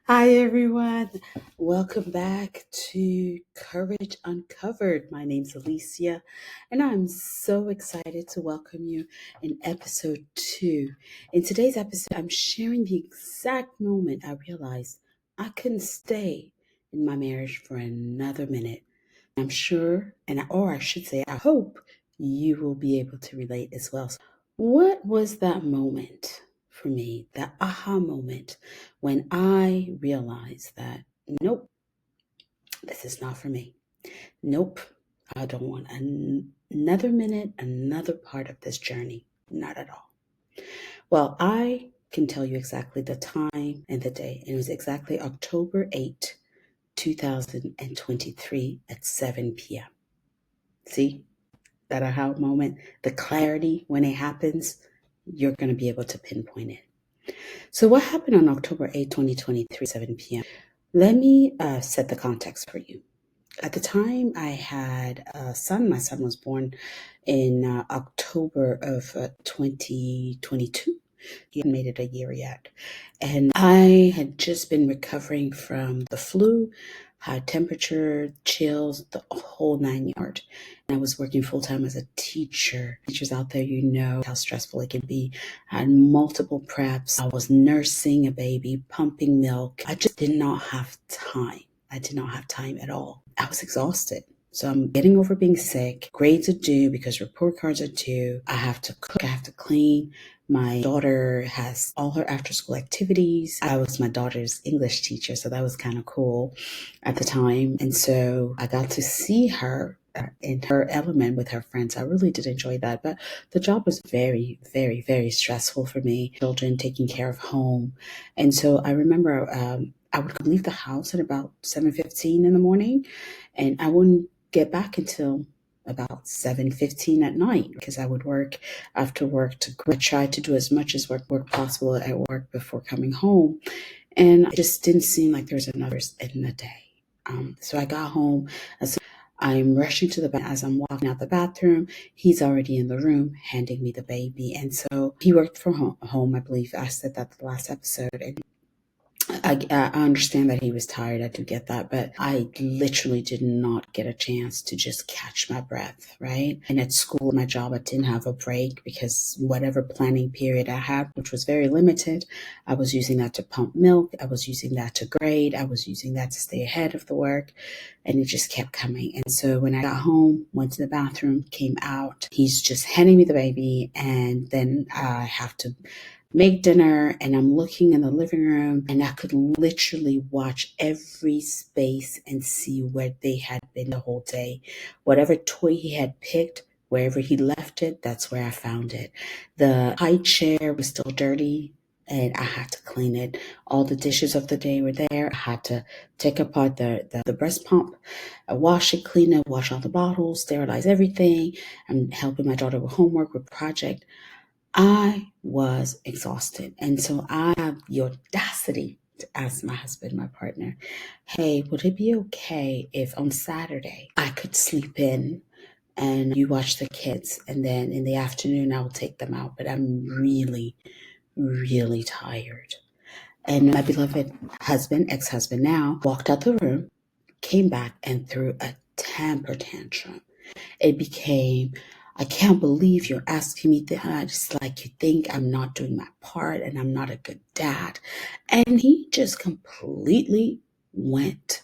Hi, everyone. Welcome back to Courage Uncovered. My name's Alicia, and I'm so excited to welcome you in episode 2. In today's episode, I'm sharing the exact moment I realized I couldn't stay in my marriage for another minute. I'm sure, or I should say, I hope you will be able to relate as well. What was that moment for me, that aha moment when I realized that, nope, this is not for me. Nope, I don't want another minute, another part of this journey. Not at all. Well, I can tell you exactly the time and the day. It was exactly October 8th, 2023 at 7 p.m. See? That aha moment, the clarity when it happens, you're going to be able to pinpoint it. So, what happened on October 8th, 2023, 7 p.m.? Let me set the context for you. At the time, I had a son. My son was born in October of 2022. He hadn't made it a year yet. And I had just been recovering from the flu, high temperature, chills, the whole 9 yards. And I was working full time as a teacher. Teachers out there, you know how stressful it can be. I had multiple preps. I was nursing a baby, pumping milk. I just did not have time. I did not have time at all. I was exhausted. So I'm getting over being sick. Grades are due because report cards are due. I have to cook. I have to clean. My daughter has all her after school activities. I was my daughter's English teacher, so that was kind of cool at the time. And so I got to see her in her element with her friends. I really did enjoy that. But the job was very, very, very stressful for me. Children, taking care of home. And so I remember I would leave the house at about 7:15 in the morning, and I wouldn't get back until about 7:15 at night because I would work after work. I tried to do as much as work possible at work before coming home, and it just didn't seem like there was another in the day. So I got home. I'm rushing to the bathroom. As I'm walking out the bathroom, he's already in the room handing me the baby. And so he worked from home, I believe. I said that the last episode. And I understand that he was tired. I do get that, but I literally did not get a chance to just catch my breath, right? And at school, my job, I didn't have a break because whatever planning period I had, which was very limited, I was using that to pump milk. I was using that to grade. I was using that to stay ahead of the work. And it just kept coming. And so when I got home, went to the bathroom, came out, he's just handing me the baby. And then I have to make dinner, and I'm looking in the living room, and I could literally watch every space and see where they had been the whole day. Whatever toy he had picked, wherever he left it, that's where I found it. The high chair was still dirty, and I had to clean it. All the dishes of the day were there. I had to take apart the breast pump, wash it, clean it, wash all the bottles, sterilize everything. I'm helping my daughter with homework, with project. I was exhausted. And so I have the audacity to ask my husband, my partner, hey, would it be okay if on Saturday I could sleep in and you watch the kids, and then in the afternoon I will take them out? But I'm really, really tired. And my beloved husband, ex-husband now, walked out the room, came back and threw a temper tantrum. It became, I can't believe you're asking me that. It's like you think I'm not doing my part and I'm not a good dad. And he just completely went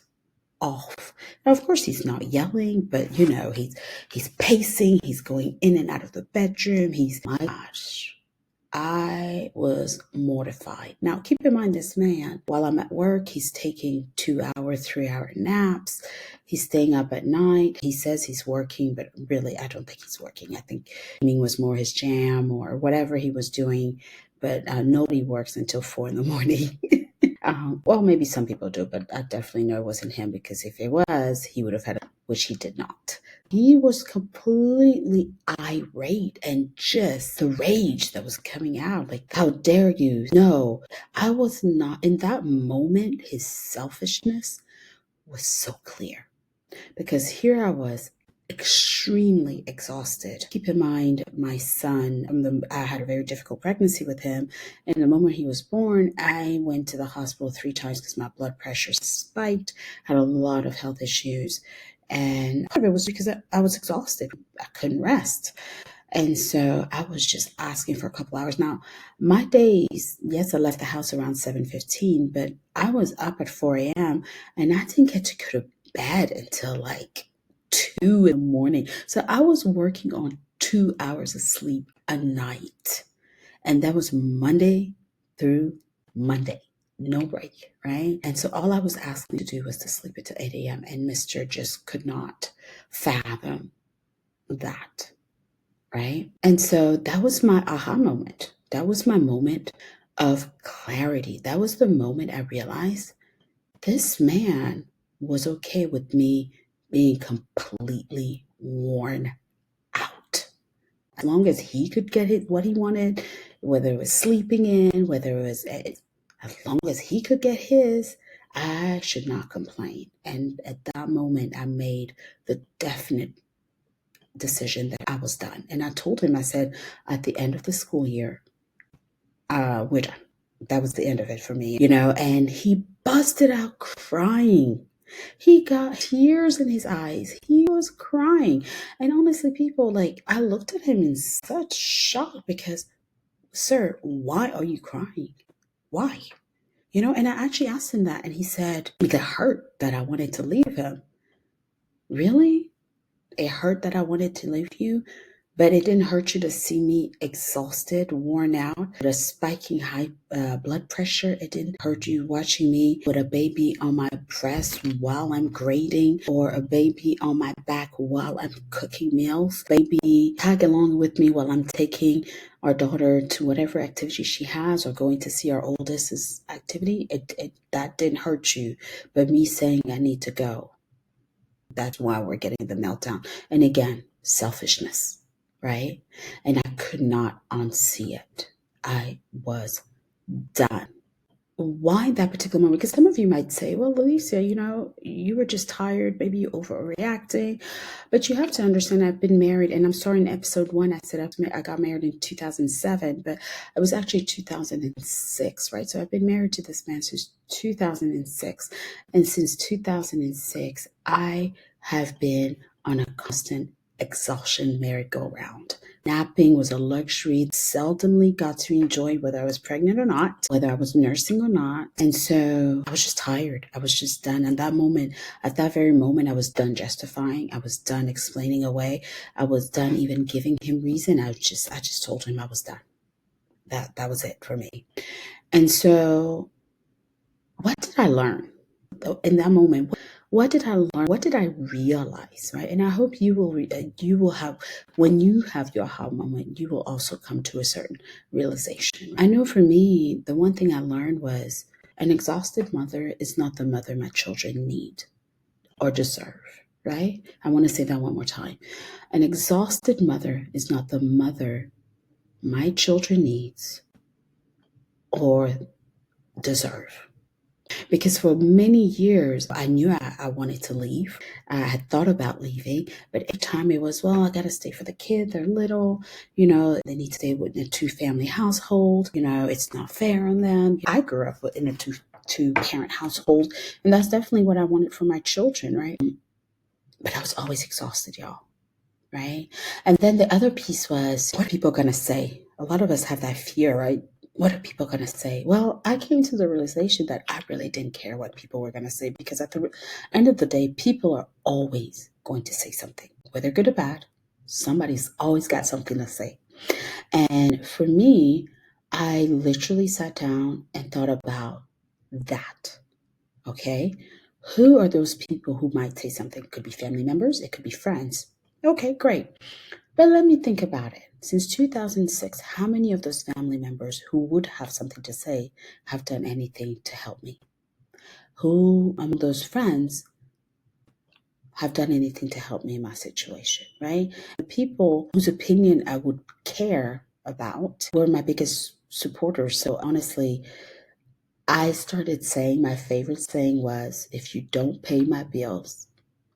off. Now, of course, he's not yelling, but he's pacing, he's going in and out of the bedroom. My gosh. I was mortified. Now, keep in mind, this man, while I'm at work, he's taking 2 hour, 3 hour naps. He's staying up at night. He says he's working, but really, I don't think he's working. I think gaming was more his jam or whatever he was doing. But nobody works until 4 in the morning. Well, maybe some people do, but I definitely know it wasn't him, because if it was, he would have had, which he did not. He was completely irate, and just the rage that was coming out. Like, how dare you? No, I was not. In that moment, his selfishness was so clear, because here I was extremely exhausted. Keep in mind, my son, I had a very difficult pregnancy with him. And the moment he was born, I went to the hospital 3 times because my blood pressure spiked, had a lot of health issues. And part of it was because I was exhausted. I couldn't rest. And so I was just asking for a couple hours. Now, my days, yes, I left the house around 7:15, but I was up at 4 a.m. and I didn't get to go to bed until like 2 in the morning. So I was working on 2 hours of sleep a night. And that was Monday through Monday. No break, right? And so all I was asking to do was to sleep until 8 a.m. And Mr. just could not fathom that. Right. And so that was my aha moment. That was my moment of clarity. That was the moment I realized this man was okay with me being completely worn out. As long as he could get what he wanted, whether it was sleeping in, whether it was, as long as he could get his, I should not complain. And at that moment, I made the definite decision that I was done. And I told him, I said, at the end of the school year, we're done. That was the end of it for me, and he busted out crying. He got tears in his eyes. He was crying. And honestly, people, like, I looked at him in such shock because, sir, why are you crying? Why? And I actually asked him that, and he said, it hurt that I wanted to leave him. Really? It hurt that I wanted to leave you, but it didn't hurt you to see me exhausted, worn out, with a spiking high blood pressure. It didn't hurt you watching me with a baby on my breast while I'm grading, or a baby on my back while I'm cooking meals. Baby tag along with me while I'm taking our daughter to whatever activity she has, or going to see our oldest's activity. That didn't hurt you, but me saying I need to go. That's why we're getting the meltdown. And again, selfishness, right? And I could not unsee it. I was done. Why that particular moment? Because some of you might say, well, Alicia, you were just tired. Maybe you overreacting. But you have to understand, I've been married, and I'm sorry, in episode 1, I said I got married in 2007, but it was actually 2006, right? So I've been married to this man since 2006. And since 2006, I have been on a constant exhaustion merry-go-round. Napping was a luxury seldomly got to enjoy, whether I was pregnant or not, whether I was nursing or not. And so I was just tired. I was just done. And at that very moment, I was done justifying. I was done explaining away. I was done even giving him reason. I just told him I was done. That was it for me. And so what did I learn in that moment? What did I learn? What did I realize, right? And I hope you will have, when you have your aha moment, you will also come to a certain realization. I know for me, the one thing I learned was an exhausted mother is not the mother my children need or deserve, right? I want to say that one more time. An exhausted mother is not the mother my children needs or deserve. Because for many years, I knew I wanted to leave. I had thought about leaving, but every time it was, well, I got to stay for the kid. They're little, they need to stay in a 2-family household. It's not fair on them. I grew up in a two-parent household, and that's definitely what I wanted for my children, right? But I was always exhausted, y'all, right? And then the other piece was, what are people going to say? A lot of us have that fear, right? What are people going to say? Well, I came to the realization that I really didn't care what people were going to say, because at the end of the day, people are always going to say something, whether good or bad. Somebody's always got something to say. And for me, I literally sat down and thought about that. Okay. Who are those people who might say something? It could be family members. It could be friends. Okay, great. But let me think about it. Since 2006, how many of those family members who would have something to say have done anything to help me? Who among those friends have done anything to help me in my situation, right? The people whose opinion I would care about were my biggest supporters. So honestly, I started saying, my favorite saying was, if you don't pay my bills,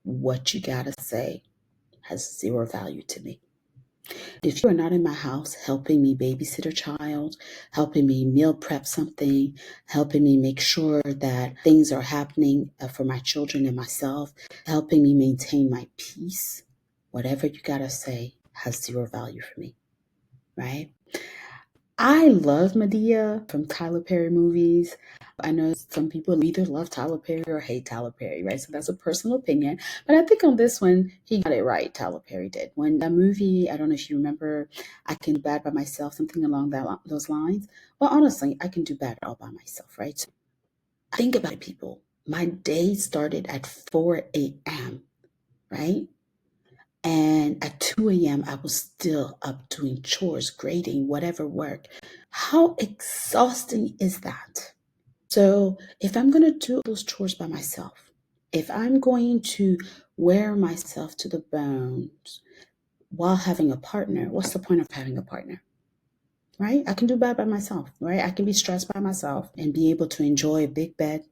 what you gotta say has zero value to me. If you are not in my house helping me babysit a child, helping me meal prep something, helping me make sure that things are happening for my children and myself, helping me maintain my peace, whatever you got to say has zero value for me, right? I love Medea from Tyler Perry movies. I know some people either love Tyler Perry or hate Tyler Perry, right? So that's a personal opinion. But I think on this one, he got it right. Tyler Perry did. When that movie, I don't know if you remember, I Can Do Bad by Myself, something along those lines. Well, honestly, I can do bad all by myself, right? So think about it, people. My day started at 4 a.m., right? And at 2 a.m., I was still up doing chores, grading, whatever work. How exhausting is that? So if I'm going to do those chores by myself, if I'm going to wear myself to the bones while having a partner, what's the point of having a partner? Right? I can do bad by myself, right? I can be stressed by myself and be able to enjoy a big bed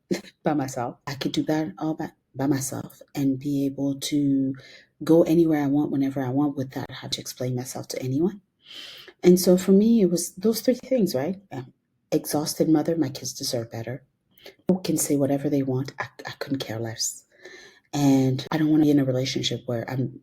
by myself. I could do bad all by myself and be able to go anywhere I want, whenever I want, without having to explain myself to anyone. And so for me, it was those three things, right? Exhausted mother, my kids deserve better. People can say whatever they want. I couldn't care less. And I don't want to be in a relationship where I'm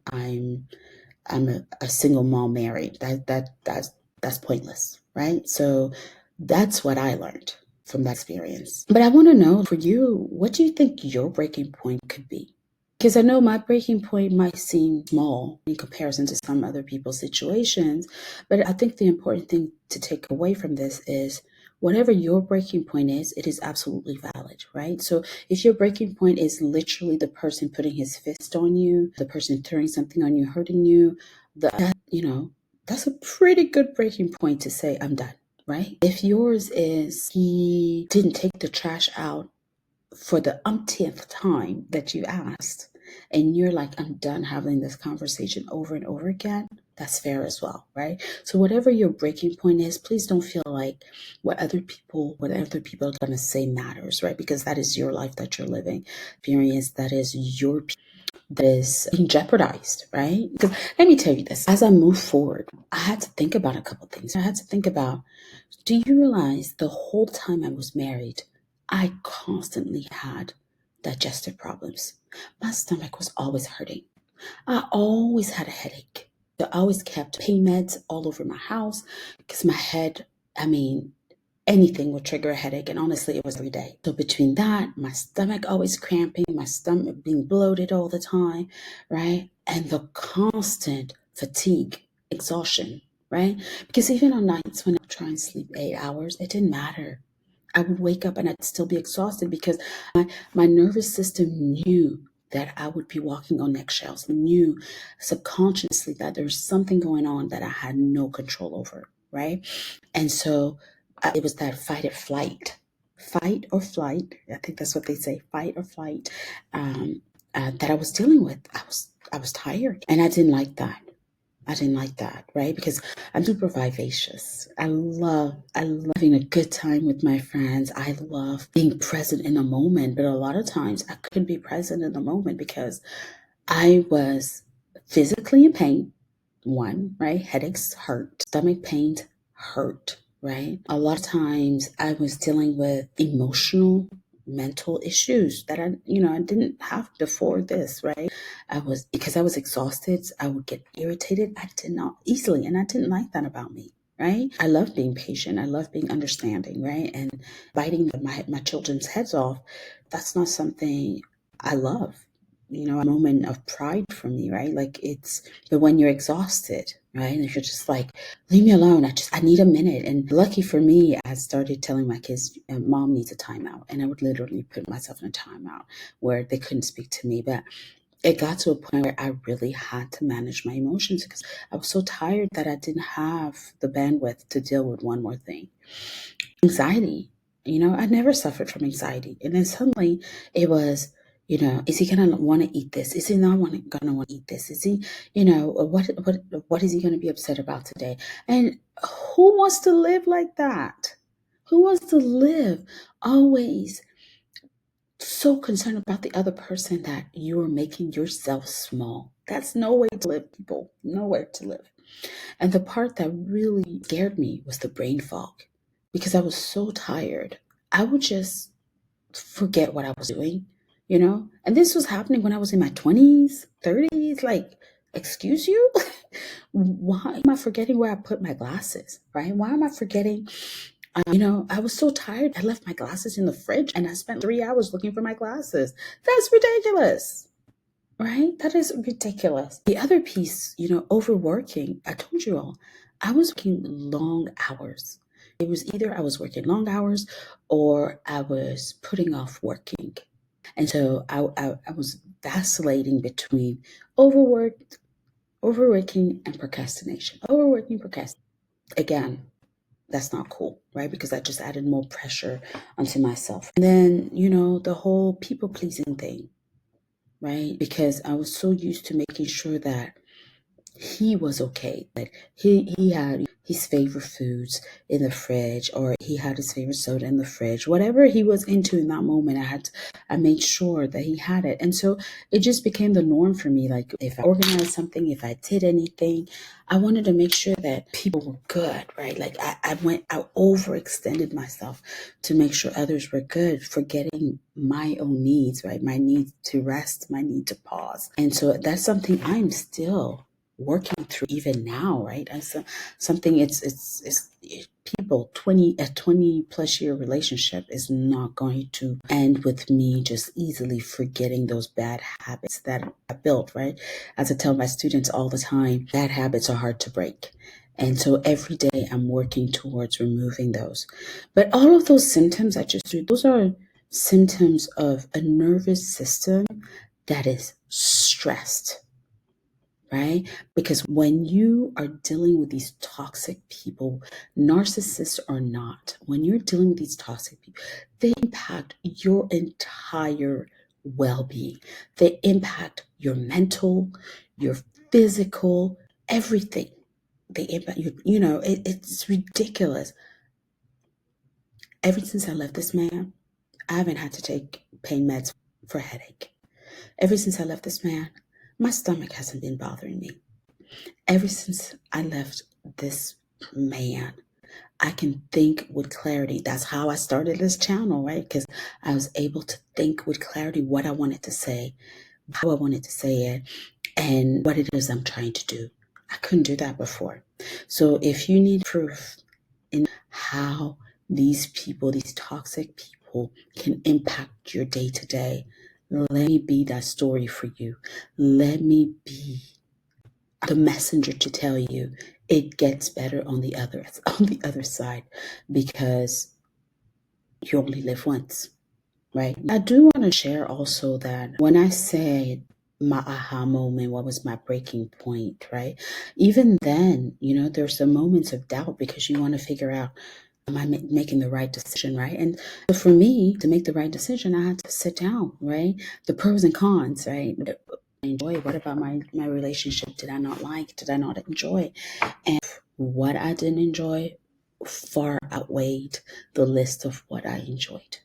a single mom married. That's pointless, right? So that's what I learned from that experience. But I want to know, for you, what do you think your breaking point could be? Because I know my breaking point might seem small in comparison to some other people's situations, but I think the important thing to take away from this is whatever your breaking point is, it is absolutely valid, right? So if your breaking point is literally the person putting his fist on you, the person throwing something on you, hurting you, that's a pretty good breaking point to say, I'm done, right? If yours is he didn't take the trash out for the umpteenth time that you asked, and you're like, I'm done having this conversation over and over again, that's fair as well, right? So whatever your breaking point is, please don't feel like what other people are going to say matters, right? Because that is your life that you're living, experience that is your that is being jeopardized, right? Because let me tell you this, as I move forward, I had to think about a couple things. I had to think about, do you realize the whole time I was married, I constantly had digestive problems. My stomach was always hurting. I always had a headache. I always kept pain meds all over my house because my head, anything would trigger a headache. And honestly, it was every day. So between that, my stomach always cramping, my stomach being bloated all the time, right? And the constant fatigue, exhaustion, right? Because even on nights when I try and sleep 8 hours, it didn't matter. I would wake up and I'd still be exhausted because my nervous system knew that I would be walking on eggshells, knew subconsciously that there was something going on that I had no control over, right? And so it was that fight or flight. I think that's what they say, fight or flight, that I was dealing with. I was tired, and I didn't like that. Right? Because I'm super vivacious. I love having a good time with my friends. I love being present in a moment, but a lot of times I couldn't be present in the moment because I was physically in pain. One, right? Headaches hurt, stomach pains hurt, right? A lot of times I was dealing with emotional, mental issues that I didn't have before this, right? Because I was exhausted, I would get irritated. I did not easily, and I didn't like that about me. Right? I love being patient. I love being understanding, right? And biting my children's heads off, that's not something I love. A moment of pride for me, right? But when you're exhausted, right? And you're just like, leave me alone. I need a minute. And lucky for me, I started telling my kids, mom needs a timeout. And I would literally put myself in a timeout where they couldn't speak to me. But it got to a point where I really had to manage my emotions because I was so tired that I didn't have the bandwidth to deal with one more thing. Anxiety. I never suffered from anxiety. And then suddenly it was, is he going to want to eat this? Is he not going to want to eat this? Is he, what is he going to be upset about today? And who wants to live like that? Who wants to live always so concerned about the other person that you are making yourself small. That's no way to live, people. Nowhere to live. And the part that really scared me was the brain fog because I was so tired. I would just forget what I was doing, you know? And this was happening when I was in my 20s, 30s. Like, excuse you? Why am I forgetting where I put my glasses, right? Why am I forgetting? I was so tired. I left my glasses in the fridge and I spent 3 hours looking for my glasses. That's ridiculous, right? That is ridiculous. The other piece, overworking, I told you all, I was working long hours. It was either I was working long hours or I was putting off working. And so I was vacillating between overwork, overworking, and procrastination. Overworking, procrastination. Again, that's not cool, right? Because that just added more pressure onto myself. And then, the whole people pleasing thing, right? Because I was so used to making sure that he was okay, that he had his favorite foods in the fridge, or he had his favorite soda in the fridge. Whatever he was into in that moment, I made sure that he had it. And so it just became the norm for me. Like, if I organized something, if I did anything, I wanted to make sure that people were good, right? Like, I overextended myself to make sure others were good, forgetting my own needs, right? My need to rest, my need to pause. And so that's something I'm still working through even now, right? Something it's people. 20 plus year relationship is not going to end with me just easily forgetting those bad habits that I built, right? As I tell my students all the time, bad habits are hard to break. And so every day I'm working towards removing those. But all of those symptoms I just do, those are symptoms of a nervous system that is stressed, right? Because when you are dealing with these toxic people, narcissists or not, when you're dealing with these toxic people, they impact your entire well-being. They impact your mental, your physical, everything. They impact you. It's ridiculous. Ever since I left this man, I haven't had to take pain meds for a headache. Ever since I left this man, my stomach hasn't been bothering me. Ever since I left this man, I can think with clarity. That's how I started this channel, right? Because I was able to think with clarity what I wanted to say, how I wanted to say it, and what it is I'm trying to do. I couldn't do that before. So if you need proof in how these people, these toxic people, can impact your day to day, let me be that story for you. Let me be the messenger to tell you it gets better on the other side, because you only live once, right? I do want to share also that when I said my aha moment, what was my breaking point, right? Even then, there's some moments of doubt because you want to figure out, am I making the right decision, right? And so for me to make the right decision, I had to sit down, right? The pros and cons, right? Enjoy. What about my relationship did I not like? Did I not enjoy? And what I didn't enjoy far outweighed the list of what I enjoyed,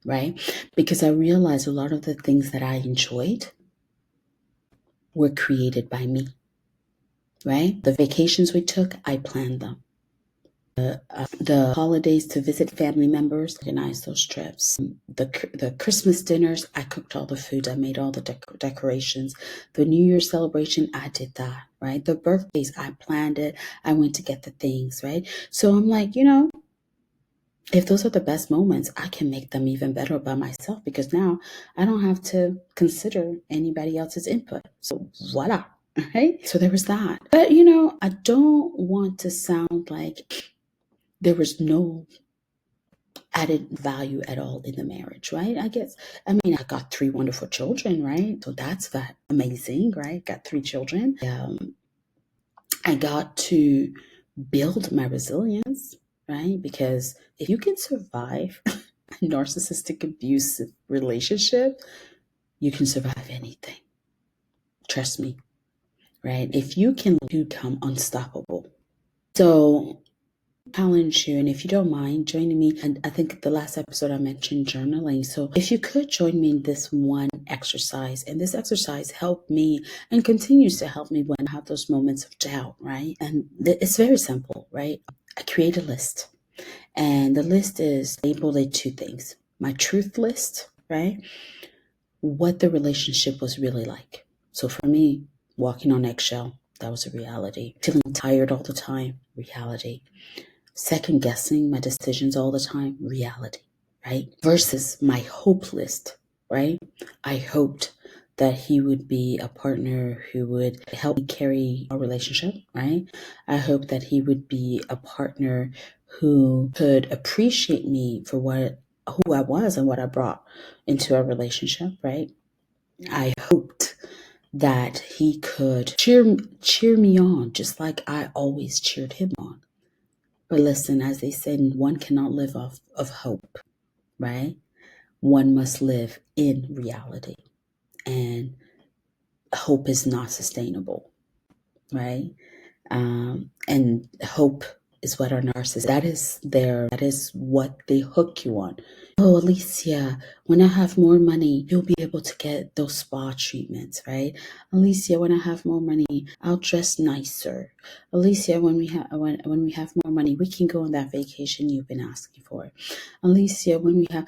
right? Because I realized a lot of the things that I enjoyed were created by me, right? The vacations we took, I planned them. The holidays to visit family members, organized those trips. The Christmas dinners, I cooked all the food. I made all the decorations. The New Year's celebration, I did that, right? The birthdays, I planned it. I went to get the things, right? So I'm like, if those are the best moments, I can make them even better by myself, because now I don't have to consider anybody else's input. So voila, right? So there was that. But, I don't want to sound like there was no added value at all in the marriage, right? I got 3 wonderful children, right? So that's that amazing, right? Got 3 children. I got to build my resilience, right? Because if you can survive a narcissistic abusive relationship, you can survive anything. Trust me, right? If you can become unstoppable. So challenge you, and if you don't mind joining me, and I think the last episode I mentioned journaling. So if you could join me in this one exercise, and this exercise helped me and continues to help me when I have those moments of doubt, right? And it's very simple, right? I create a list, and the list is labeled at two things: my truth list, right? What the relationship was really like. So for me, walking on eggshell, that was a reality. Feeling tired all the time, reality. Second guessing my decisions all the time, reality, right? Versus my hope list, right? I hoped that he would be a partner who would help me carry our relationship, right? I hoped that he would be a partner who could appreciate me for who I was and what I brought into our relationship, right? I hoped that he could cheer me on just like I always cheered him on. But listen, as they said, one cannot live off of hope, right? One must live in reality. And hope is not sustainable, right? And hope is what our narcissist, that is what they hook you on. Oh, Alicia, when I have more money, you'll be able to get those spa treatments, right? Alicia, when I have more money, I'll dress nicer. Alicia, when we have more money, we can go on that vacation you've been asking for. Alicia, when we have,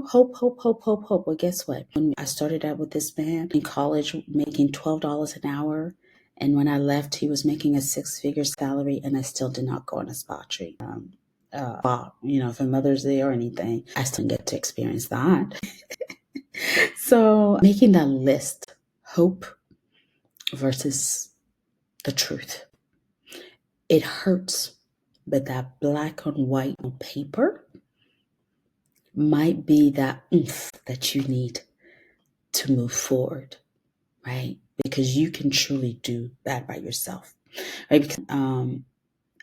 hope. Well, guess what? When I started out with this man in college making $12 an hour, and when I left, he was making a six-figure salary, and I still did not go on a spa treat. For Mother's Day or anything. I still didn't get to experience that. So making that list, hope versus the truth. It hurts, but that black on white on paper might be that oomph that you need to move forward, right? Because you can truly do that by yourself, right? Because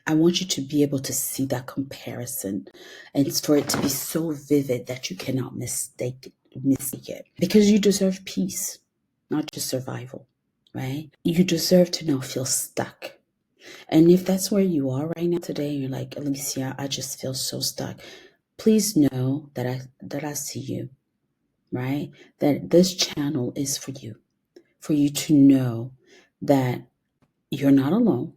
I want you to be able to see that comparison, and for it to be so vivid that you cannot mistake it. Because you deserve peace, not just survival, right? You deserve to not feel stuck. And if that's where you are right now today, you're like, Alicia, I just feel so stuck. Please know that I see you, right? That this channel is for you to know that you're not alone,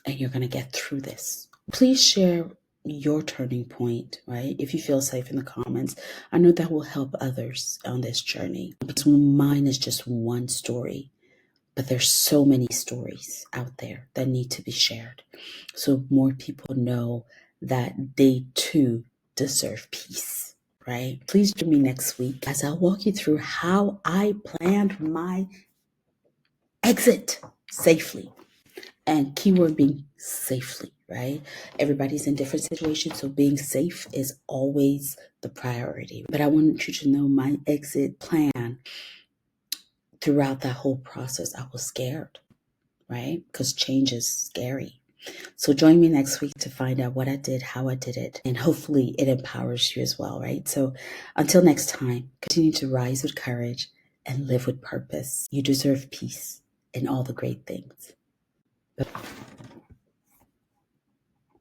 and you're going to get through this. Please share your turning point, right? If you feel safe in the comments, I know that will help others on this journey, because mine is just one story, but there's so many stories out there that need to be shared, so more people know that they too deserve peace, right? Please join me next week as I'll walk you through how I planned my exit safely. And keyword being safely, right? Everybody's in different situations, so being safe is always the priority. But I want you to know my exit plan. Throughout that whole process, I was scared, right? Because change is scary. So join me next week to find out what I did, how I did it, and hopefully it empowers you as well, right? So until next time, continue to rise with courage and live with purpose. You deserve peace and all the great things. Bye.